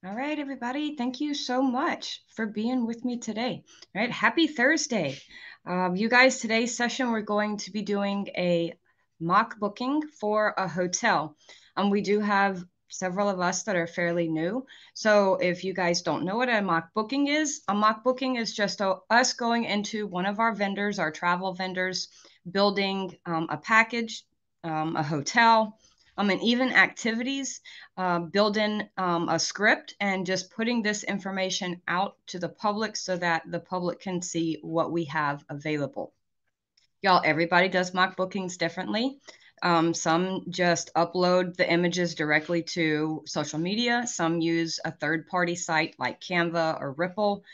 All right, everybody. Thank you so much for being with me today. All right, happy Thursday. You guys, today's session, we're going to be doing a mock booking for a hotel. We do have several of us that are fairly new. So if you guys don't know what a mock booking is, a mock booking is just us going into one of our vendors, our travel vendors, building a package, a hotel, and even activities, building a script and just putting this information out to the public so that the public can see what we have available. Y'all, everybody does mock bookings differently. Some just upload the images directly to social media. Some use a third-party site like Canva or Ripple.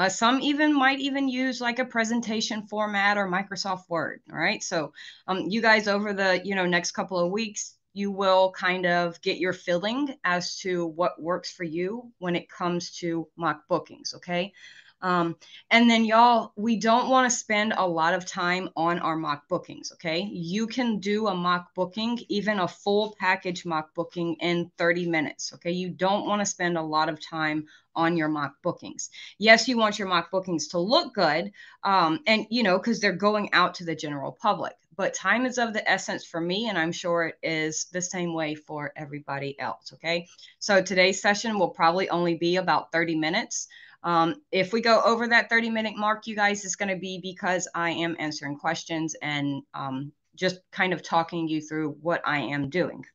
Some even might even use like a presentation format or Microsoft Word. All right. So you guys over the next couple of weeks, you will kind of get your feeling as to what works for you when it comes to mock bookings. Okay. Um, and then, y'all, we don't want to spend a lot of time on our mock bookings, okay? You can do a mock booking, even a full package mock booking in 30 minutes, okay? You don't want to spend a lot of time on your mock bookings. Yes, you want your mock bookings to look good, and, because they're going out to the general public. But time is of the essence for me, and I'm sure it is the same way for everybody else, okay? So today's session will probably only be about 30 minutes. If we go over that 30-minute mark, you guys, it's going to be because I am answering questions and just kind of talking you through what I am doing.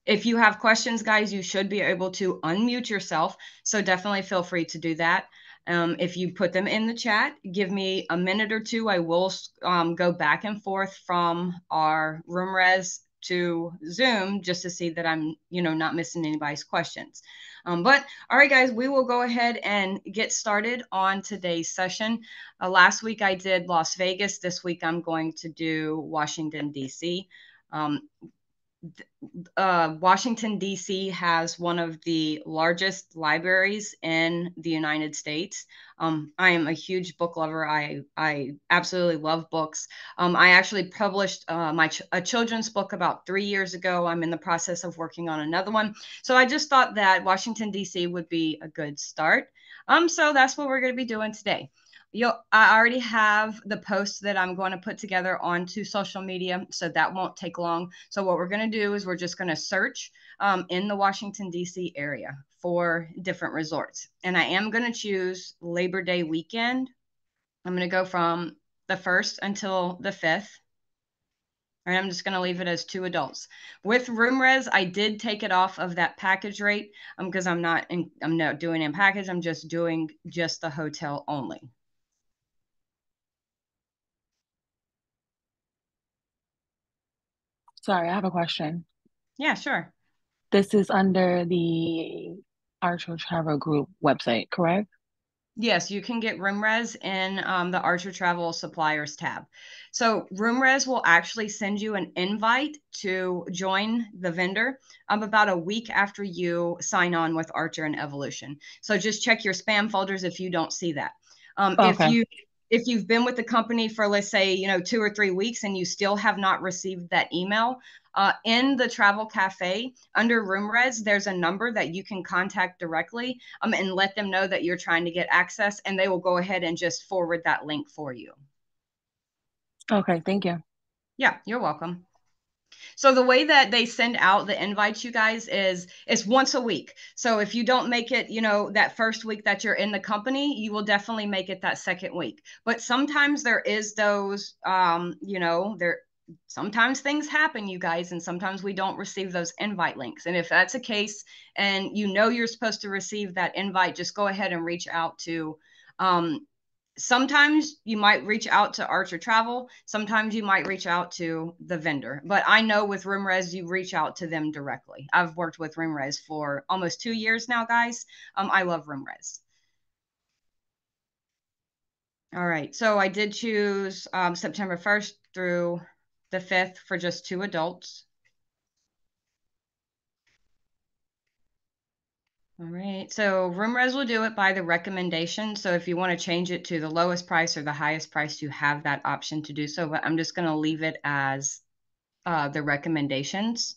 If you have questions, guys, you should be able to unmute yourself. So definitely feel free to do that. If you put them in the chat, give me a minute or two. I will go back and forth from our room res to Zoom just to see that I'm, not missing anybody's questions. But all right, guys, we will go ahead and get started on today's session. Last week I did Las Vegas. This week I'm going to do Washington, D.C. Washington, D.C. has one of the largest libraries in the United States. I am a huge book lover. I absolutely love books. I actually published a children's book about 3 years ago. I'm in the process of working on another one. So I just thought that Washington, D.C. would be a good start. So that's what we're going to be doing today. I already have the post that I'm going to put together onto social media, so that won't take long. So what we're going to do is we're just going to search in the Washington, D.C. area for different resorts. And I am going to choose Labor Day weekend. I'm going to go from the 1st until the 5th. And I'm just going to leave it as 2 adults. With room res, I did take it off of that package rate because I'm not doing in package. I'm just doing just the hotel only. Sorry, I have a question. Yeah, sure. This is under the Archer Travel Group website, correct? Yes, you can get RoomRes in the Archer Travel Suppliers tab. So RoomRes will actually send you an invite to join the vendor about a week after you sign on with Archer and Evolution. So just check your spam folders if you don't see that. If Okay. you've been with the company for, let's say, 2 or 3 weeks and you still have not received that email, in the travel cafe under RoomRes, there's a number that you can contact directly and let them know that you're trying to get access, and they will go ahead and just forward that link for you. Okay, thank you. Yeah, you're welcome. So the way that they send out the invites, you guys, is it's once a week. So if you don't make it, that first week that you're in the company, you will definitely make it that second week. But sometimes there is those, there sometimes things happen, you guys, and sometimes we don't receive those invite links. And if that's the case, and you're supposed to receive that invite, just go ahead and reach out to sometimes you might reach out to Archer Travel. Sometimes you might reach out to the vendor. But I know with RoomRes, you reach out to them directly. I've worked with RoomRes for almost 2 years now, guys. I love RoomRes. All right. So I did choose September 1st through the 5th for just 2 adults. All right. So RoomRes will do it by the recommendation. So if you want to change it to the lowest price or the highest price, you have that option to do so. But I'm just going to leave it as the recommendations.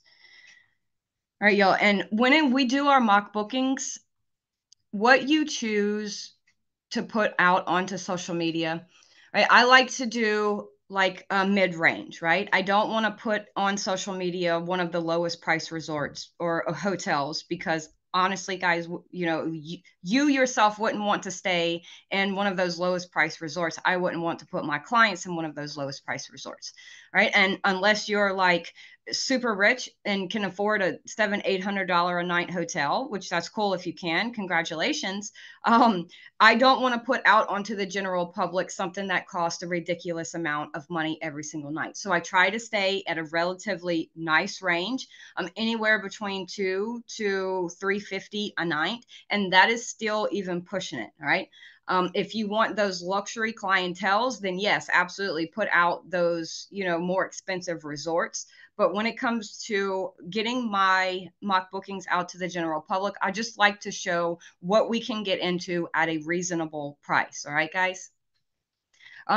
All right, y'all. And when we do our mock bookings, what you choose to put out onto social media, right? I like to do like a mid-range, right? I don't want to put on social media one of the lowest price resorts or hotels, because honestly, guys, you yourself wouldn't want to stay in one of those lowest price resorts. I wouldn't want to put my clients in one of those lowest price resorts, right? And unless you're like super rich and can afford a $700-800 a night hotel, which that's cool if you can, congratulations. I don't want to put out onto the general public something that costs a ridiculous amount of money every single night. So I try to stay at a relatively nice range, anywhere between 2 to 350 a night, and that is still even pushing it. All right. If you want those luxury clientels, then yes, absolutely put out those, more expensive resorts. But when it comes to getting my mock bookings out to the general public, I just like to show what we can get into at a reasonable price. All right, guys.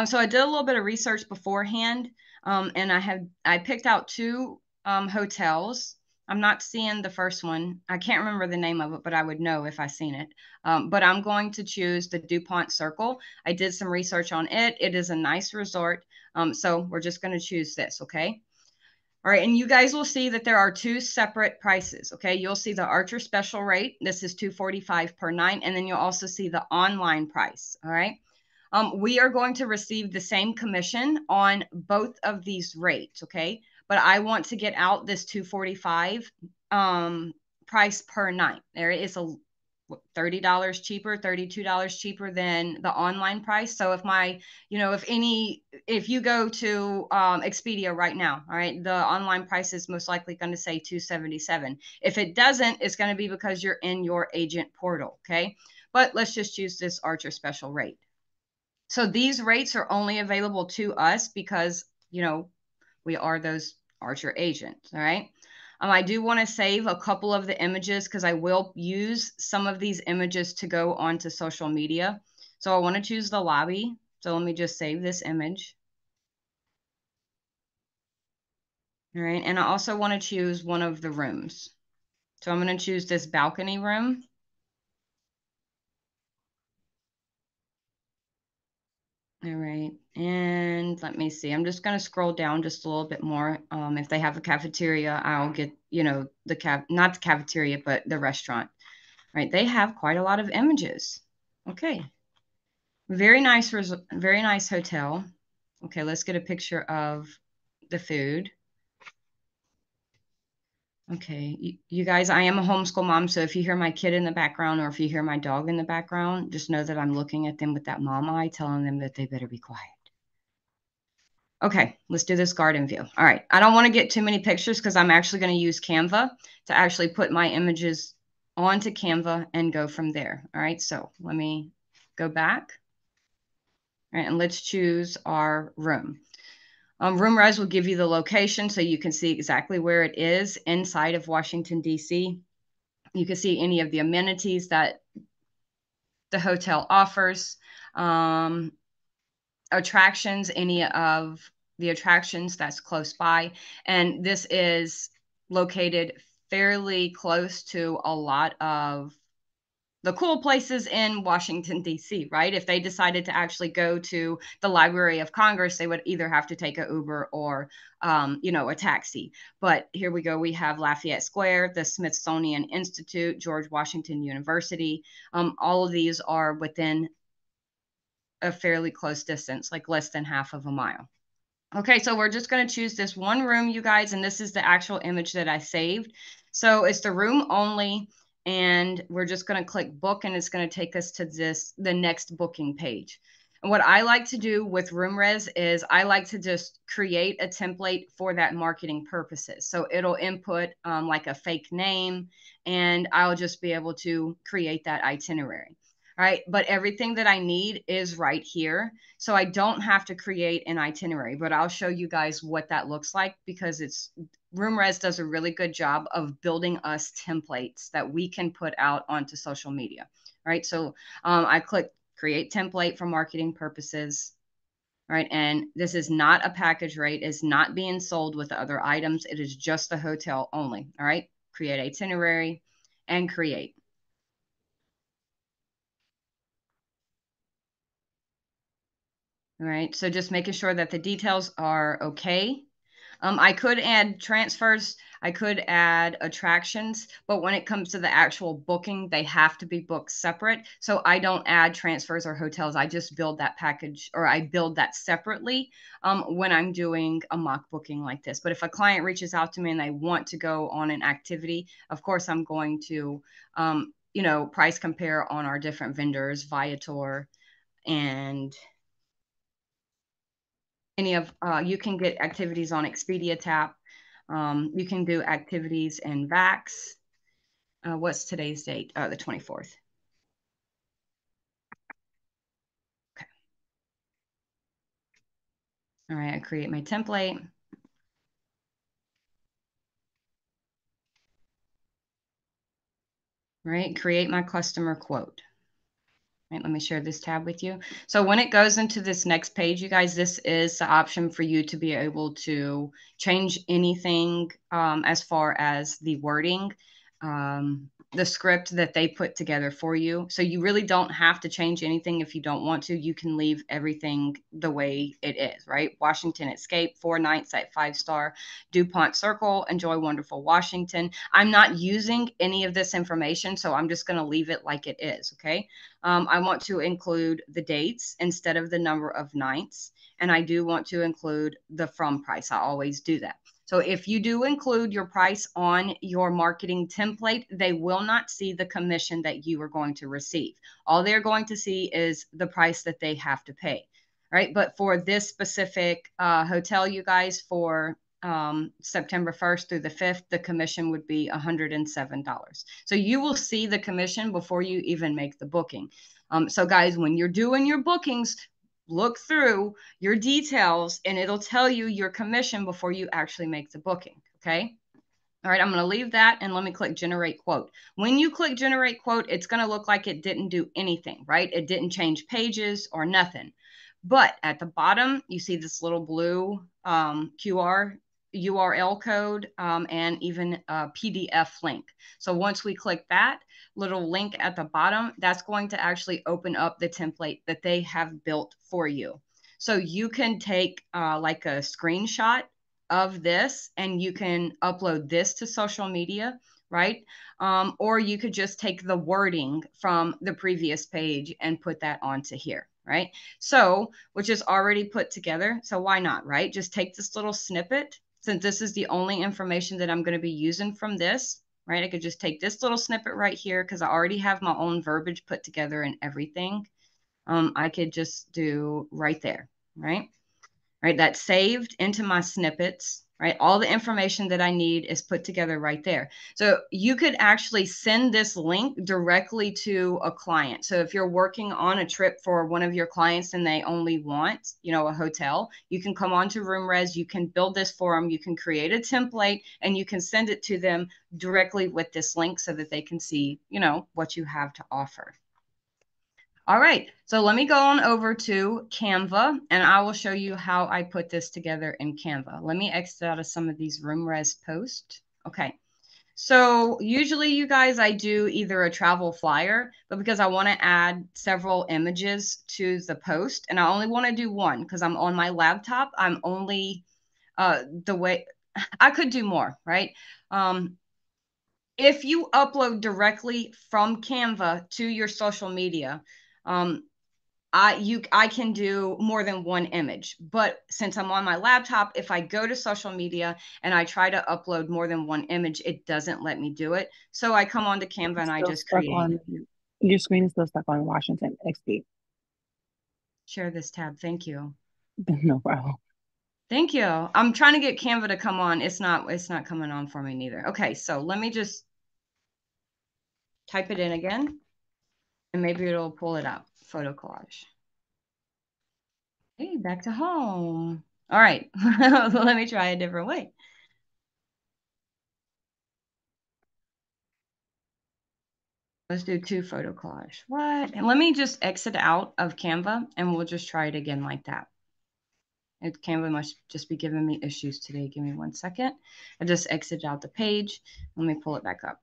So I did a little bit of research beforehand, and I picked out two hotels. I'm not seeing the first one. I can't remember the name of it, but I would know if I seen it. But I'm going to choose the DuPont Circle. I did some research on it. It is a nice resort. So we're just going to choose this, okay? All right, and you guys will see that there are two separate prices, okay? You'll see the Archer special rate. This is $245 per night, and then you'll also see the online price, all right? We are going to receive the same commission on both of these rates, okay? But I want to get out this $245 price per night. There is a $30 cheaper, $32 cheaper than the online price. So if you go to Expedia right now, all right, the online price is most likely going to say 277. If it doesn't, it's going to be because you're in your agent portal, okay? But let's just choose this Archer special rate. So these rates are only available to us because, we are those Archer agents, all right? I do want to save a couple of the images because I will use some of these images to go onto social media. So I want to choose the lobby. So let me just save this image. All right, and I also want to choose one of the rooms. So I'm going to choose this balcony room. All right, and let me see. I'm just going to scroll down just a little bit more. If they have a cafeteria, I'll get, not the cafeteria, but the restaurant. All right, they have quite a lot of images. Okay, very nice, very nice hotel. Okay, let's get a picture of the food. Okay, you guys, I am a homeschool mom, so if you hear my kid in the background or if you hear my dog in the background, just know that I'm looking at them with that mom eye, telling them that they better be quiet. Okay, let's do this garden view. All right, I don't want to get too many pictures because I'm actually going to use Canva to actually put my images onto Canva and go from there. All right, so let me go back. All right, and let's choose our room. RoomRez will give you the location so you can see exactly where it is inside of Washington, D.C. You can see any of the amenities that the hotel offers, attractions, any of the attractions that's close by. And this is located fairly close to a lot of the cool places in Washington, D.C., right? If they decided to actually go to the Library of Congress, they would either have to take an Uber or, a taxi. But here we go. We have Lafayette Square, the Smithsonian Institute, George Washington University. All of these are within a fairly close distance, like less than half of a mile. Okay, so we're just going to choose this one room, you guys, and this is the actual image that I saved. So it's the room only, and we're just going to click book, and it's going to take us to the next booking page. And what I like to do with RoomRez is I like to just create a template for that marketing purposes. So it'll input like a fake name, and I'll just be able to create that itinerary. All right, but everything that I need is right here. So I don't have to create an itinerary, but I'll show you guys what that looks like because RoomRez does a really good job of building us templates that we can put out onto social media. All right, so I click create template for marketing purposes. All right, and this is not a package rate. It's not being sold with other items. It is just the hotel only. All right, create itinerary and create. All right, so just making sure that the details are okay. I could add transfers, I could add attractions, but when it comes to the actual booking, they have to be booked separate. So I don't add transfers or hotels. I just build that package, or I build that separately when I'm doing a mock booking like this. But if a client reaches out to me and they want to go on an activity, of course, I'm going to, price compare on our different vendors, Viator, and any of you can get activities on Expedia Tap. You can do activities in Vax. What's today's date? The 24th. Okay. All right, I create my template. Right, create my customer quote. Right, let me share this tab with you. So when it goes into this next page, you guys, this is the option for you to be able to change anything as far as the wording, the script that they put together for you. So you really don't have to change anything if you don't want to. You can leave everything the way it is, right? Washington Escape, 4 nights at 5-star, DuPont Circle, enjoy wonderful Washington. I'm not using any of this information, so I'm just going to leave it like it is, okay? I want to include the dates instead of the number of nights. And I do want to include the from price. I always do that. So if you do include your price on your marketing template, they will not see the commission that you are going to receive. All they're going to see is the price that they have to pay. Right. But for this specific hotel, you guys, for September 1st through the 5th, the commission would be $107. So you will see the commission before you even make the booking. So guys, when you're doing your bookings, look through your details and it'll tell you your commission before you actually make the booking. Okay. All right, I'm going to leave that and let me click generate quote. When you click generate quote, it's going to look like it didn't do anything, right? It didn't change pages or nothing. But at the bottom, you see this little blue QR URL code and even a PDF link. So once we click that little link at the bottom, that's going to actually open up the template that they have built for you. So you can take like a screenshot of this and you can upload this to social media, right? Or you could just take the wording from the previous page and put that onto here, right? So, which is already put together. So why not, right? Just take this little snippet, since this is the only information that I'm going to be using from this, right? I could just take this little snippet right here because I already have my own verbiage put together and everything. I could just do right there, right? Right? That's saved into my snippets, right? All the information that I need is put together right there. So you could actually send this link directly to a client. So if you're working on a trip for one of your clients and they only want, a hotel, you can come on to RoomRez, you can build this for them, you can create a template and you can send it to them directly with this link so that they can see, what you have to offer. All right, so let me go on over to Canva and I will show you how I put this together in Canva. Let me exit out of some of these RoomRez posts. Okay, so usually you guys, I do either a travel flyer, but because I want to add several images to the post and I only want to do one because I'm on my laptop, I'm only the way I could do more, right? If you upload directly from Canva to your social media, I can do more than one image, but since I'm on my laptop, if I go to social media and I try to upload more than one image, it doesn't let me do it. So I come onto Canva and I Still just stuck create. on your screen is still stuck on Washington XP. Share this tab. Thank you. No problem. Thank you. I'm trying to get Canva to come on. It's not coming on for me neither. Okay, so let me just type it in again and maybe it'll pull it up. Photo collage. Hey, back to home. All right, let me try a different way. Let's do 2 photo collage. What? And let me just exit out of Canva and we'll just try it again like that. Canva must just be giving me issues today. Give me 1 second. I just exited out the page. Let me pull it back up.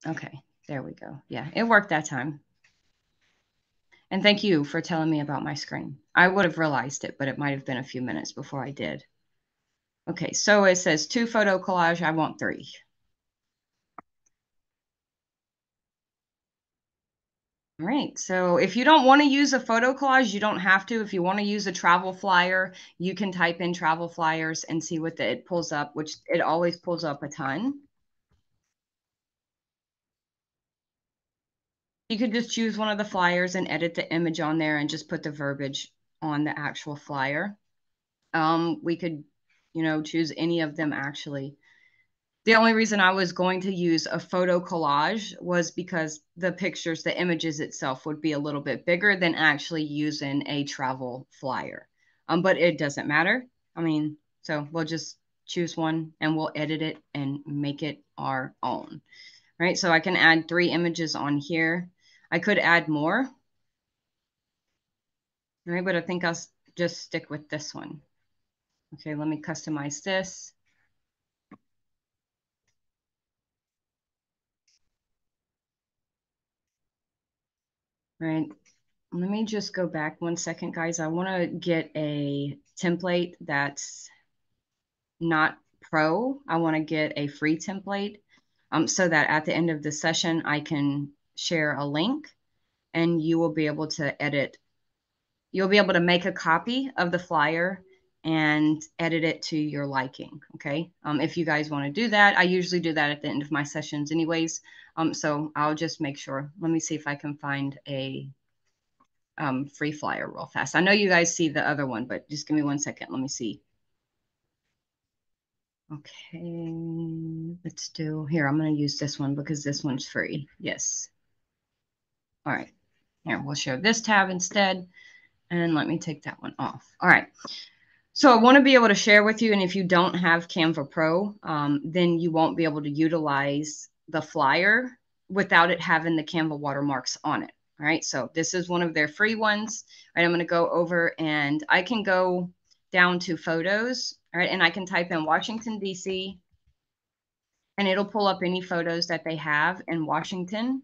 Okay, there we go. Yeah, it worked that time. And thank you for telling me about my screen. I would have realized it, but it might have been a few minutes before I did. Okay, so it says 2 photo collage. I want 3. All right, so if you don't want to use a photo collage, you don't have to. If you want to use a travel flyer, you can type in travel flyers and see what it pulls up, which it always pulls up a ton. You could just choose one of the flyers and edit the image on there and just put the verbiage on the actual flyer. We could, choose any of them actually. The only reason I was going to use a photo collage was because the pictures, the images itself would be a little bit bigger than actually using a travel flyer. But it doesn't matter. I mean, so we'll just choose one and we'll edit it and make it our own. Right? So I can add 3 images on here. I could add more. Right? But I think I'll just stick with this one. Okay, let me customize this. Right. Let me just go back 1 second, guys. I want to get a template that's not pro. I want to get a free template so that at the end of the session, I can share a link and you will be able to edit. You'll be able to make a copy of the flyer and edit it to your liking. Okay. If you guys want to do that, I usually do that at the end of my sessions anyways. So I'll just make sure. Let me see if I can find a free flyer real fast. I know you guys see the other one, but just give me 1 second. Let me see. Okay, let's do here. I'm going to use this one because this one's free. Yes. All right. Here, we'll show this tab instead. And let me take that one off. All right. So I want to be able to share with you. And if you don't have Canva Pro, then you won't be able to utilize the flyer without it having the Canva watermarks on it. All right. So this is one of their free ones. All right. I'm going to go over and I can go down to photos. All right. And I can type in Washington, D.C. and it'll pull up any photos that they have in Washington,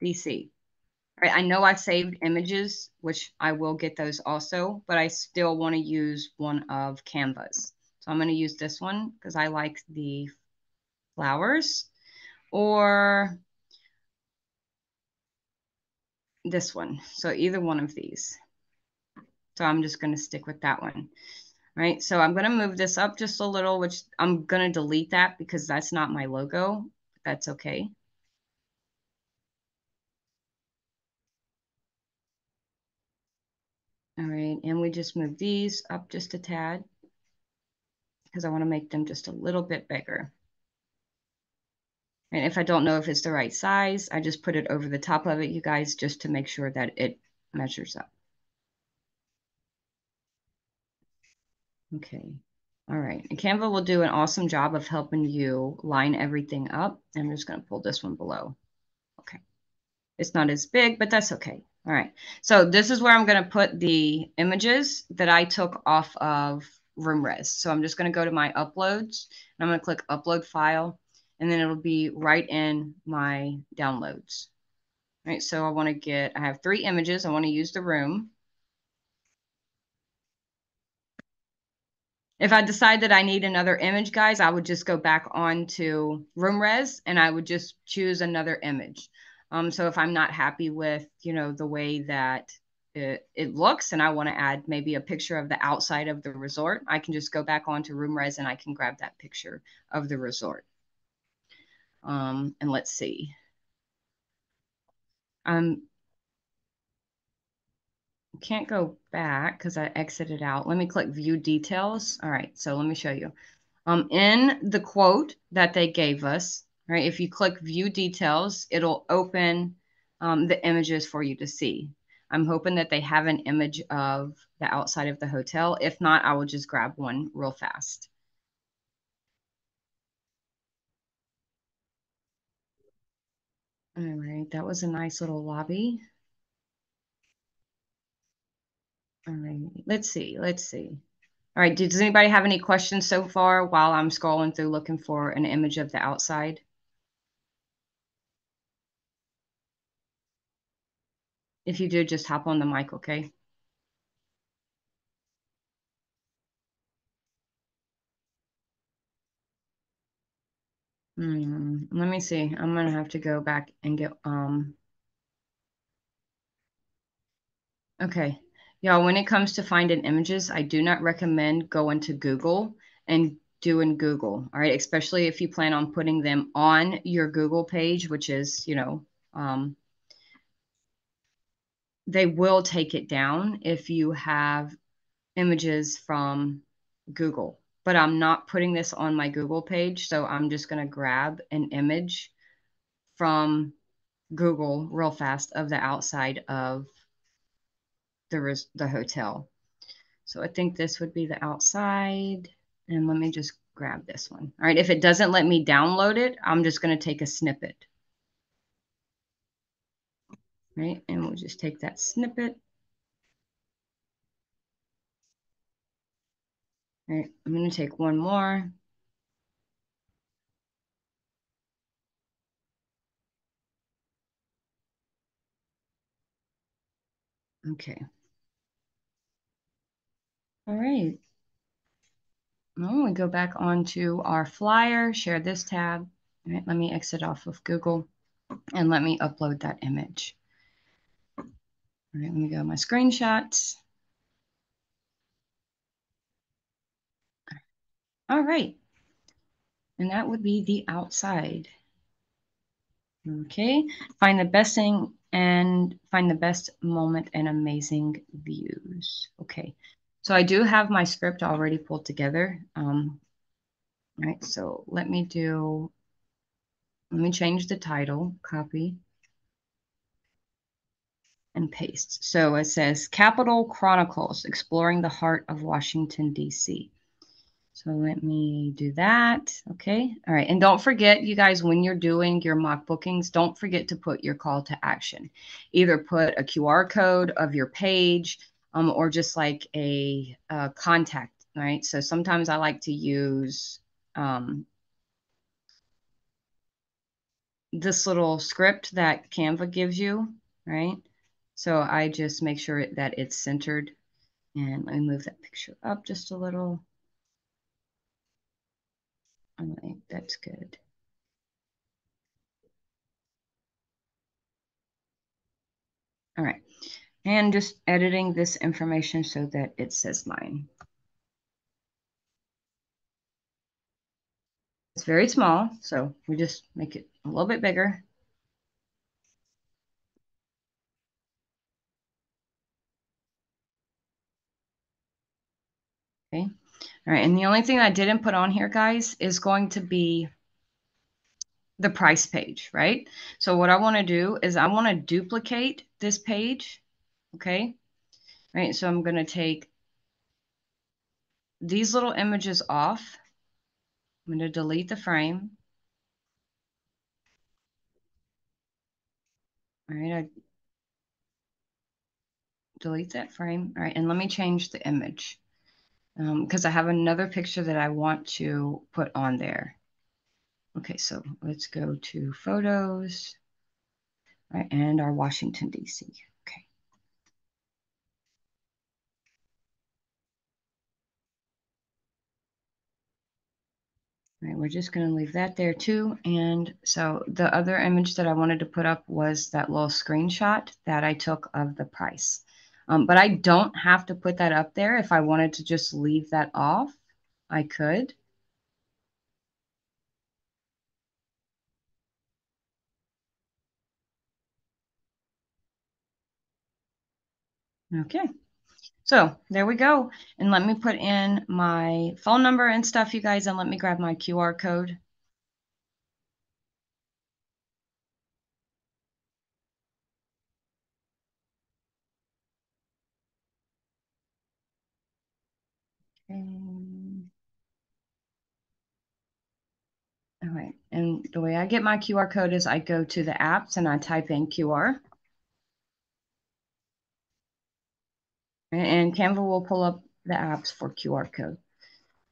D.C. All right. I know I saved images, which I will get those also, but I still want to use one of Canva's. So I'm going to use this one because I like the flowers, or this one. So either one of these. So I'm just going to stick with that one. All right. So I'm going to move this up just a little, which I'm going to delete that because that's not my logo. That's okay. All right. And we just move these up just a tad because I want to make them just a little bit bigger. And if I don't know if it's the right size, I just put it over the top of it, you guys, just to make sure that it measures up. Okay. All right. And Canva will do an awesome job of helping you line everything up. I'm just going to pull this one below. Okay. It's not as big, but that's okay. All right. So this is where I'm going to put the images that I took off of RoomRes. So I'm just going to go to my uploads and I'm going to click upload file, and then it'll be right in my downloads. All right. So I have 3 images. I want to use the room. If I decide that I need another image, guys, I would just go back on to RoomRes and I would just choose another image. So if I'm not happy with, the way that it looks and I want to add maybe a picture of the outside of the resort, I can just go back onto RoomRes and I can grab that picture of the resort. And let's see. Can't go back because I exited out. Let me click view details. All right, so let me show you. In the quote that they gave us, right, if you click view details, it'll open the images for you to see. I'm hoping that they have an image of the outside of the hotel. If not, I will just grab one real fast. All right, that was a nice little lobby. All right, let's see. All right, does anybody have any questions so far while I'm scrolling through looking for an image of the outside? If you do, just hop on the mic, okay? Let me see. I'm gonna have to go back and get okay. Y'all, when it comes to finding images, I do not recommend going to Google and doing Google. All right, especially if you plan on putting them on your Google page, which is, they will take it down if you have images from Google. But I'm not putting this on my Google page, so I'm just gonna grab an image from Google real fast of the outside of the hotel. So I think this would be the outside. And let me just grab this one. All right, if it doesn't let me download it, I'm just going to take a snippet. Right, and we'll just take that snippet. All right, I'm going to take one more. Okay. All right. Well, we go back onto our flyer, share this tab. All right, let me exit off of Google and let me upload that image. All right, let me go to my screenshots. All right. And that would be the outside. Okay. Find the best thing and find the best moment and amazing views. Okay. So I do have my script already pulled together. Right. So let me change the title, copy and paste. So it says Capitol Chronicles, Exploring the Heart of Washington, D.C. So let me do that. Okay. All right. And don't forget, you guys, when you're doing your mock bookings, don't forget to put your call to action. Either put a QR code of your page or just like a contact, right? So sometimes I like to use this little script that Canva gives you, right? So I just make sure that it's centered. And let me move that picture up just a little. All right, that's good. All right. And just editing this information so that it says mine. It's very small, so we just make it a little bit bigger. Okay. All right. And the only thing I didn't put on here, guys, is going to be the price page, right? So what I want to do is I want to duplicate this page. Okay. All right. So I'm going to take these little images off. I'm going to delete the frame. All right. I delete that frame. All right. And let me change the image because I have another picture that I want to put on there. Okay, so let's go to photos, right, and our Washington, D.C. Okay. All right, we're just going to leave that there too. And so the other image that I wanted to put up was that little screenshot that I took of the price. But I don't have to put that up there. If I wanted to just leave that off, I could. Okay. So there we go. And let me put in my phone number and stuff, you guys, and let me grab my QR code. Okay. All right. And the way I get my QR code is I go to the apps and I type in QR. And Canva will pull up the apps for QR code.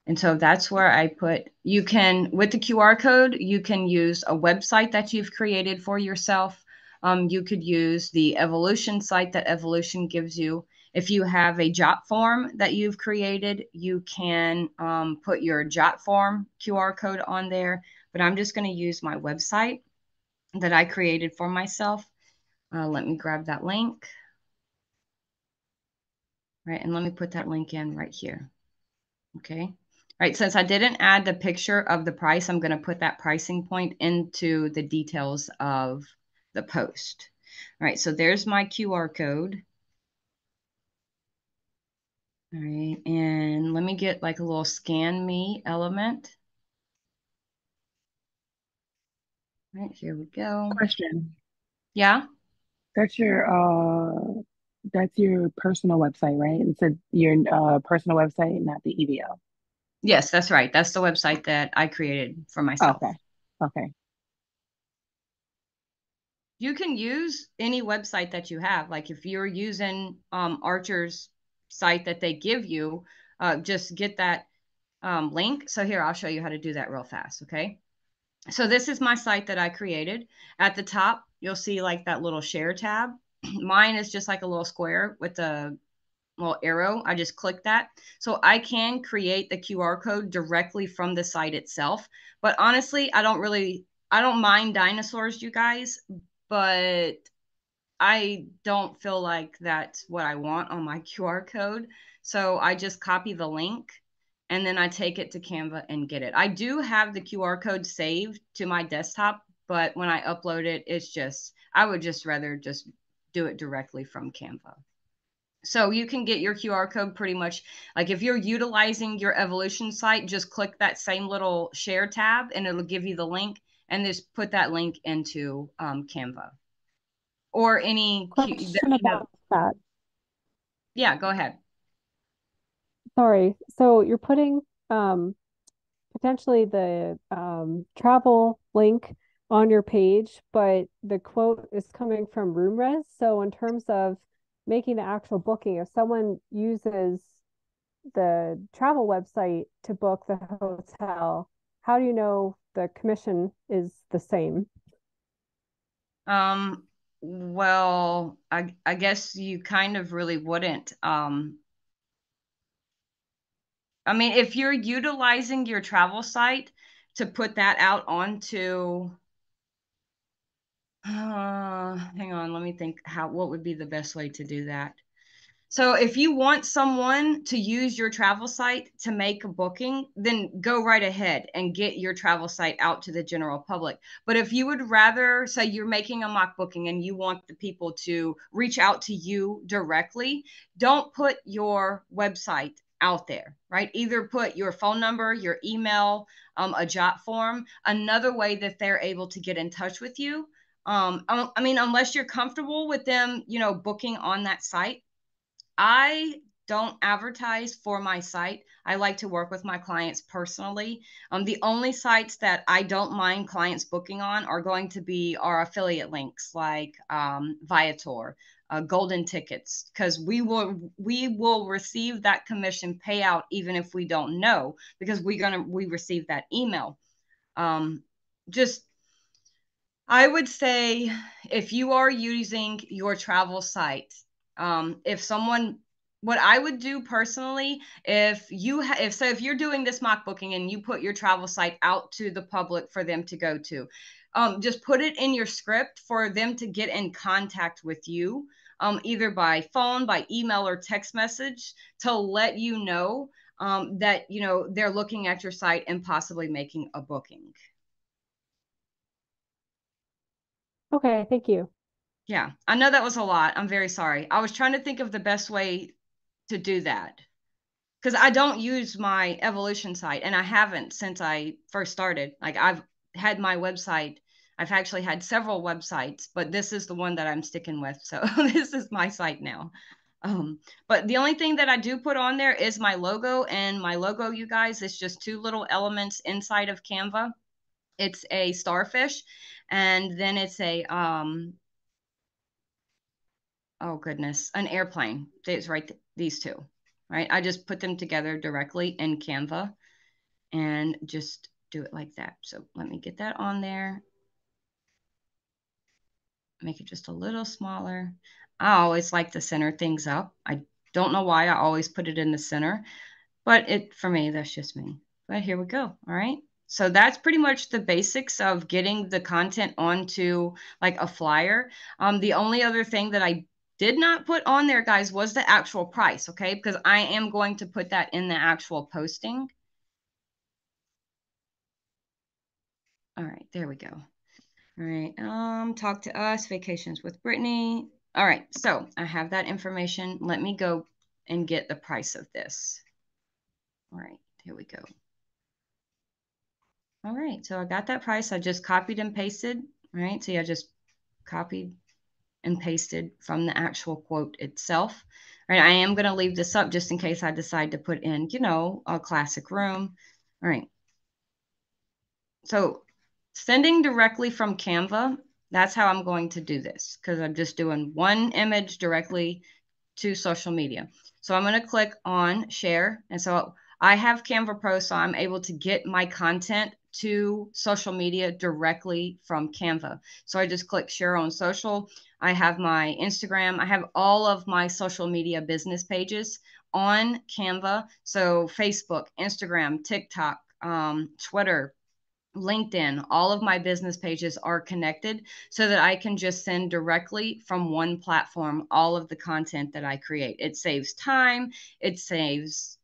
And so that's where I put, with the QR code, you can use a website that you've created for yourself. You could use the Evolution site that Evolution gives you. If you have a Jot form that you've created, you can put your Jot form QR code on there. But I'm just going to use my website that I created for myself. Let me grab that link. Right, and let me put that link in right here. Okay. All right, since I didn't add the picture of the price, I'm going to put that pricing point into the details of the post. All right, so there's my QR code. All right, and let me get like a little scan me element. All right, here we go. Question. Yeah. That's your personal website, right? It's your personal website, not the EVO. Yes, that's right. That's the website that I created for myself. Okay. Okay. You can use any website that you have. Like if you're using Archer's site that they give you, just get that link. So here, I'll show you how to do that real fast. Okay. So this is my site that I created. At the top, you'll see like that little share tab. Mine is just like a little square with a little arrow. I just click that. So I can create the QR code directly from the site itself. But honestly, I don't mind dinosaurs, you guys, but I don't feel like that's what I want on my QR code. So I just copy the link and then I take it to Canva and get it. I do have the QR code saved to my desktop, but when I upload it, I would just rather just do it directly from Canva. So you can get your QR code pretty much like if you're utilizing your Evolution site, just click that same little share tab and it'll give you the link and just put that link into Canva or Question about that. Yeah, go ahead. Sorry. So you're putting potentially the travel link on your page, but the quote is coming from RoomRes. So in terms of making the actual booking, if someone uses the travel website to book the hotel, how do you know the commission is the same? Um, well, I guess you kind of really wouldn't. I mean, if you're utilizing your travel site to put that out onto, hang on, let me think what would be the best way to do that. So if you want someone to use your travel site to make a booking, then go right ahead and get your travel site out to the general public. But if you would rather say you're making a mock booking and you want the people to reach out to you directly, don't put your website out there, right? Either put your phone number, your email, a Jot form, another way that they're able to get in touch with you. I mean, unless you're comfortable with them, booking on that site, I don't advertise for my site. I like to work with my clients personally. The only sites that I don't mind clients booking on are going to be our affiliate links like Viator, Golden Tickets, because we will receive that commission payout even if we don't know because we receive that email. Just I would say if you are using your travel site, if someone, what I would do personally, if you're doing this mock booking and you put your travel site out to the public for them to go to, just put it in your script for them to get in contact with you, either by phone, by email, or text message to let you know that they're looking at your site and possibly making a booking. Okay, thank you. Yeah, I know that was a lot. I'm very sorry. I was trying to think of the best way to do that because I don't use my Evolution site and I haven't since I first started. Like I've had my website, I've actually had several websites, but this is the one that I'm sticking with. So this is my site now. But the only thing that I do put on there is my logo, and my logo, you guys, is just two little elements inside of Canva. It's a starfish, and then it's a oh goodness, an airplane. It's right, these two, right? I just put them together directly in Canva and just do it like that. So let me get that on there. make it just a little smaller. I always like to center things up. I don't know why I always put it in the center, but for me, that's just me. But here we go. All right. So that's pretty much the basics of getting the content onto like a flyer. The only other thing that I did not put on there, guys, was the actual price, okay? Because I am going to put that in the actual posting. All right, there we go. All right, talk to us, vacations with Brittany. All right, so I have that information. Let me go and get the price of this. All right, here we go. All right, so I got that price. I just copied and pasted, right? See, I just copied and pasted from the actual quote itself. Right, I am going to leave this up just in case I decide to put in, you know, a classic room. All right. So sending directly from Canva, that's how I'm going to do this because I'm just doing one image directly to social media. So I'm going to click on share. And so I have Canva Pro, so I'm able to get my content to social media directly from Canva. So I just click share on social. I have my Instagram. I have all of my social media business pages on Canva. So Facebook, Instagram, TikTok, Twitter, LinkedIn, all of my business pages are connected so that I can just send directly from one platform all of the content that I create. It saves time. It saves,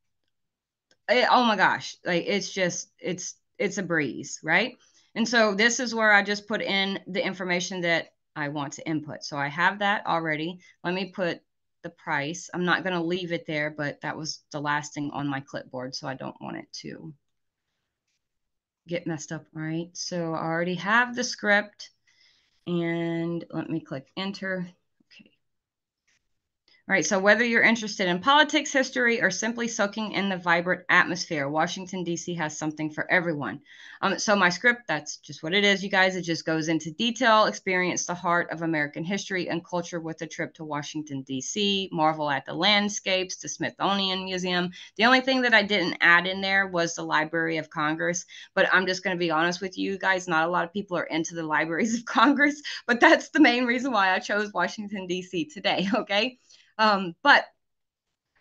oh my gosh, like it's a breeze, right? And so this is where I just put in the information that I want to input. So I have that already. Let me put the price. I'm not going to leave it there, but that was the last thing on my clipboard, so I don't want it to get messed up. All right, so I already have the script and let me click enter. Okay. All right, so whether you're interested in politics, history, or simply soaking in the vibrant atmosphere, Washington, D.C. has something for everyone. So my script, that's just what it is, you guys. It just goes into detail, experience the heart of American history and culture with a trip to Washington, D.C., marvel at the landscapes, the Smithsonian Museum. The only thing that I didn't add in there was the Library of Congress, but I'm just going to be honest with you guys, not a lot of people are into the libraries of Congress, but that's the main reason why I chose Washington, D.C. today, okay? But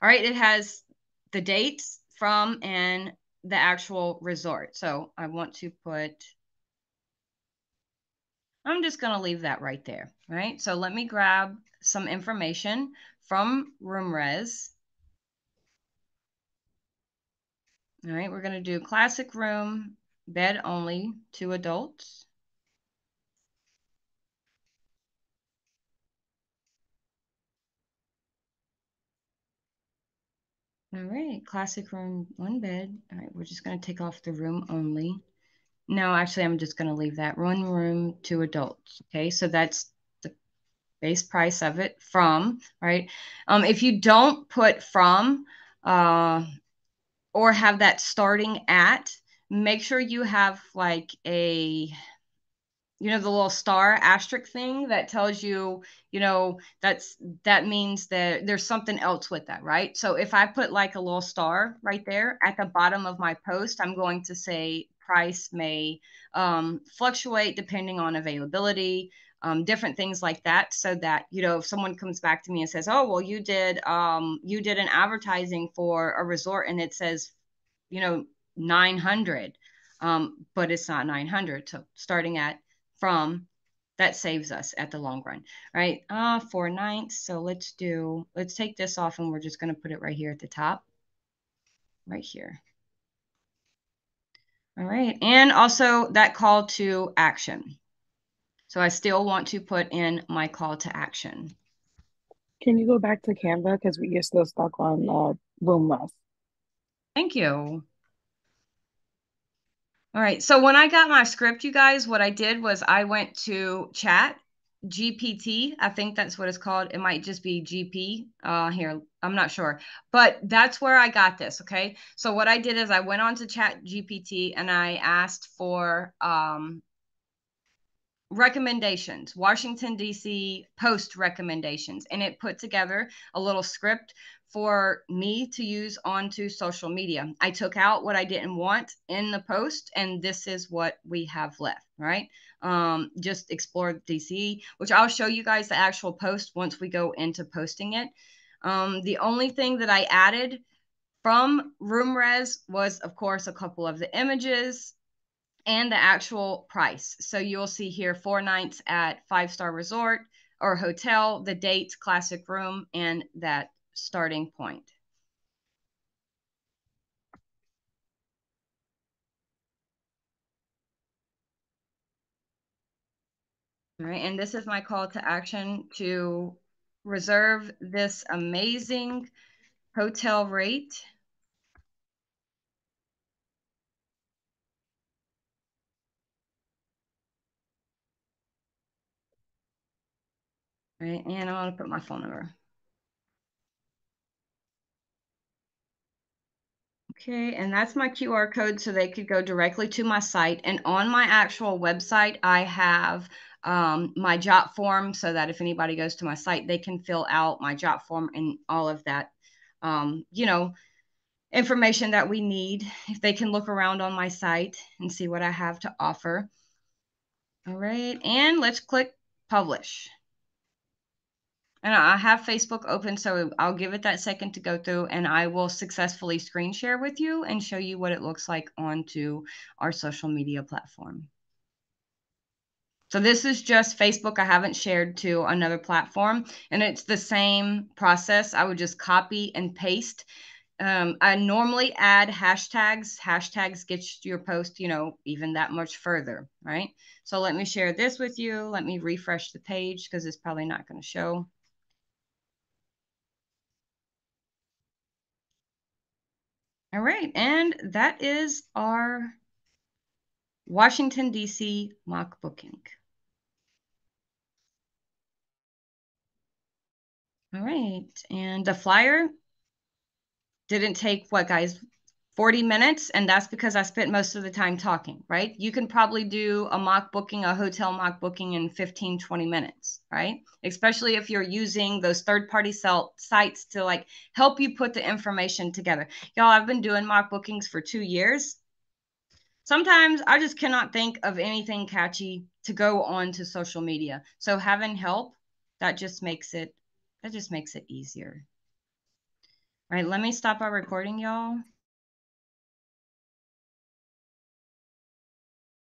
all right, it has the dates from and the actual resort. So I want to put, I'm just going to leave that right there, right? So let me grab some information from RoomRez. All right, we're going to do classic room, bed only, 2 adults. All right, classic room, 1 bed. All right, we're just going to take off the room only. No, actually, I'm just going to leave that 1 room, 2 adults. Okay, so that's the base price of it from, right? If you don't put from or have that starting at, make sure you have like a, you know, the little star asterisk thing that tells you, you know, that means that there's something else with that, right? So if I put like a little star right there at the bottom of my post, I'm going to say price may fluctuate depending on availability, different things like that, so that, you know, if someone comes back to me and says, oh, well, you did an advertising for a resort and it says, you know, 900, but it's not 900. So starting at from, that saves us at the long run, right? 4 nights. So let's take this off and we're just going to put it right here at the top, right here. All right. And also that call to action. So I still want to put in my call to action. Can you go back to Canva because you're still stuck on RoomRez? Thank you. All right. So when I got my script, you guys, what I did was I went to Chat GPT. I think that's what it's called. It might just be GP here. I'm not sure, but that's where I got this. Okay. So what I did is I went on to Chat GPT and I asked for recommendations, Washington, D.C. post recommendations. And it put together a little script for me to use onto social media. I took out what I didn't want in the post, and this is what we have left, right? Just explore DC, which I'll show you guys the actual post once we go into posting it. The only thing that I added from RoomRez was, of course, a couple of the images and the actual price. So you'll see here 4 nights at 5-star resort or hotel, the date, classic room, and that starting point. All right, and this is my call to action to reserve this amazing hotel rate. All right, and I'm gonna put my phone number. Okay, and that's my QR code so they could go directly to my site. And on my actual website, I have my JOT form so that if anybody goes to my site, they can fill out my JOT form and all of that, you know, information that we need. If they can look around on my site and see what I have to offer. All right, and let's click publish. And I have Facebook open, so I'll give it that second to go through, and I will successfully screen share with you and show you what it looks like onto our social media platform. So this is just Facebook. I haven't shared to another platform, and it's the same process. I would just copy and paste. I normally add hashtags. Hashtags get your post, you know, even that much further, right? So let me share this with you. Let me refresh the page because it's probably not going to show. All right, and that is our Washington, D.C. mock booking. All right, and the flyer didn't take, what, guys, 40 minutes, and that's because I spent most of the time talking, right? You can probably do a mock booking, a hotel mock booking in 15, 20 minutes, right? Especially if you're using those third-party sites to like help you put the information together. Y'all, I've been doing mock bookings for 2 years. Sometimes I just cannot think of anything catchy to go on to social media. So having help, that just makes it easier. All right, let me stop our recording, y'all.